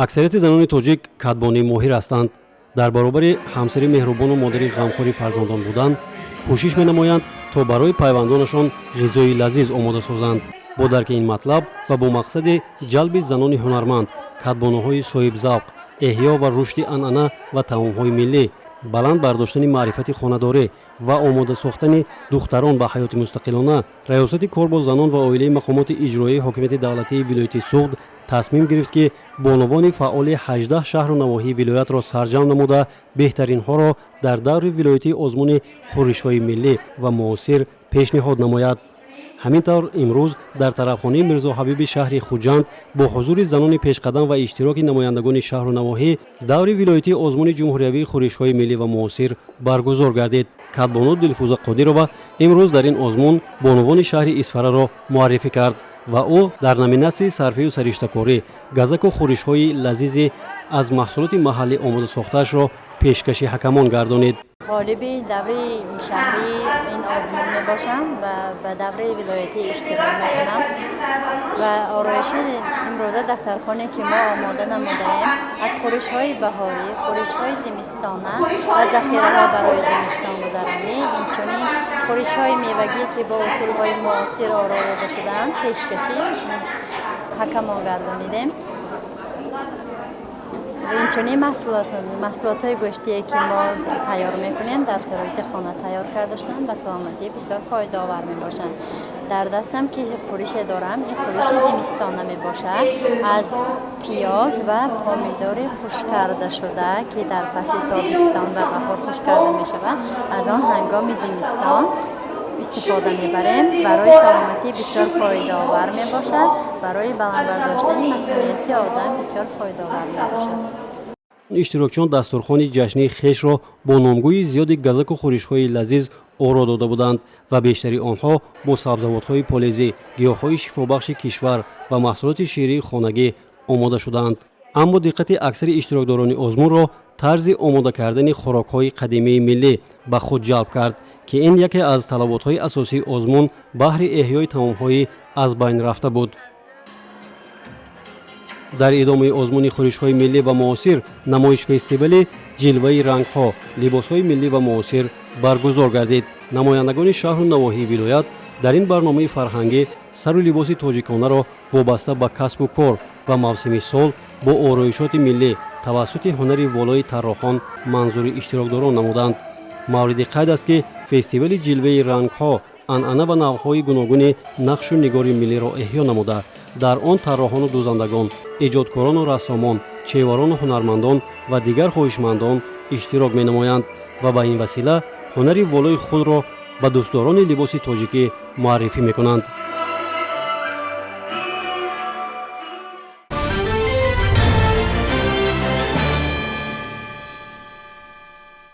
аксарияти занони тоҷик катбонӣ моҳир ҳастанд. дар баробари ҳамсари меҳрубону модари ғамхори фарзандон будан кӯшиш менамоянд то барои пайвандонашон ғизои лазиз омода созанд. бо дарки ин матлаб ва бо мақсади ҷалби занони ҳунарманд, катбонаҳои соҳибзавқ, эҳё ва рушди анъана ва таомҳои миллӣ, баланд бардоштани маърифати хонадорӣ ва омода сохтани духтарон ба ҳаёти мустақилона, раёсати кор бо занон ва оилаи мақомоти иҷроии ҳокимияти давлатии вилояти Суғд тасмим гирифт, ки бонувони фаъоли 18 шаҳру навоҳии вилоятро сарҷам намуда, беҳтаринҳоро дар даври вилоятии озмуни хӯришҳои миллӣ ва муосир пешниҳод намояд. ҳамин тавр имрӯз дар тарабхонаи Мирзо Ҳабиби шаҳри Хуҷанд бо ҳузури занони пешқадам ва иштироки намояндагони шаҳру навоҳӣ даври вилоятии озмуни ҷумҳуриявии хӯришҳои миллӣ ва муосир баргузор гардид. катбоно Дилфуза Қодирова имрӯз дар ин озмун бонувони шаҳри Исфараро муаррифӣ кард ва ӯ дар номинасияи сарфию сариштакорӣ газаку хӯришҳои лазизи аз маҳсулоти маҳаллӣ омодасохтаашро пешкаши ҳакамон гардонид. غالبی دوره شهری این آزمون می باشم و به دوره ولایتی اشتراک می کنم و آرایش امروزه دسترخوانی که ما آماده نموده ایم از خورش های بهاری، خورش های زمستانه و ذخیره ها برای زمستان گذرانی، اینچنین خورش های میوگی که با اصول های معاصر آورده شده‌اند پیشکشی حکمان گردانیدیم. اینچنین محصولات گوشتی که ما تیار میکنیم در شرایط خانه تیار کرده شدن به سلامتی بسیار فایده آور می باشند. در دستم که خورش دارم، این خورش زمستانه می باشد از پیاز و پامیدور خشک کرده شده که در فصل تابستان و بهار خشک کرده می شود، از آن هنگام زمستان استفاده میبریم. برای سلامتی بسیار فایده آور می باشد، برای بلند برداشتن مسئولیتی آدم بسیار فایده آور می باشد. иштирокчиён дастурхони ҷашнии хешро бо номгӯи зиёди газаку хӯришҳои лазиз оро дода буданд ва бештари онҳо бо сабзавотҳои полезӣ, гиёҳҳои шифобахши кишвар ва маҳсулоти ширии хонагӣ омода шуданд. аммо диққати аксари иштирокдорони озмунро тарзи омода кардани хӯрокҳои қадимии миллӣ ба худ ҷалб кард, ки ин яке аз талаботҳои асосии озмун баҳри эҳёи таомҳои аз байн рафта буд. дар идомаи озмуни хӯришҳои миллӣ ва муосир намоиш фестивали ҷилваи рангҳо, либосҳои миллӣ ва муосир баргузор гардид. намояндагони шаҳру навоҳии вилоят дар ин барномаи фарҳангӣ сару либоси тоҷиконаро вобаста ба касбу кор ва мавсими сол бо ороишоти миллӣ тавассути ҳунари волои тарроҳон манзури иштирокдорон намуданд. мавриди қайд аст, ки фестивали ҷилваи рангҳо анъана ва навъҳои гуногуни нақшу нигори миллиро эҳё намуда, дар он тарроҳону дӯзандагон, иҷодкорону рассомон, чеварону ҳунармандон ва дигар хоҳишмандон иштирок менамоянд ва ба ин васила ҳунари волои худро ба дӯстдорони либоси тоҷикӣ муаррифӣ мекунанд.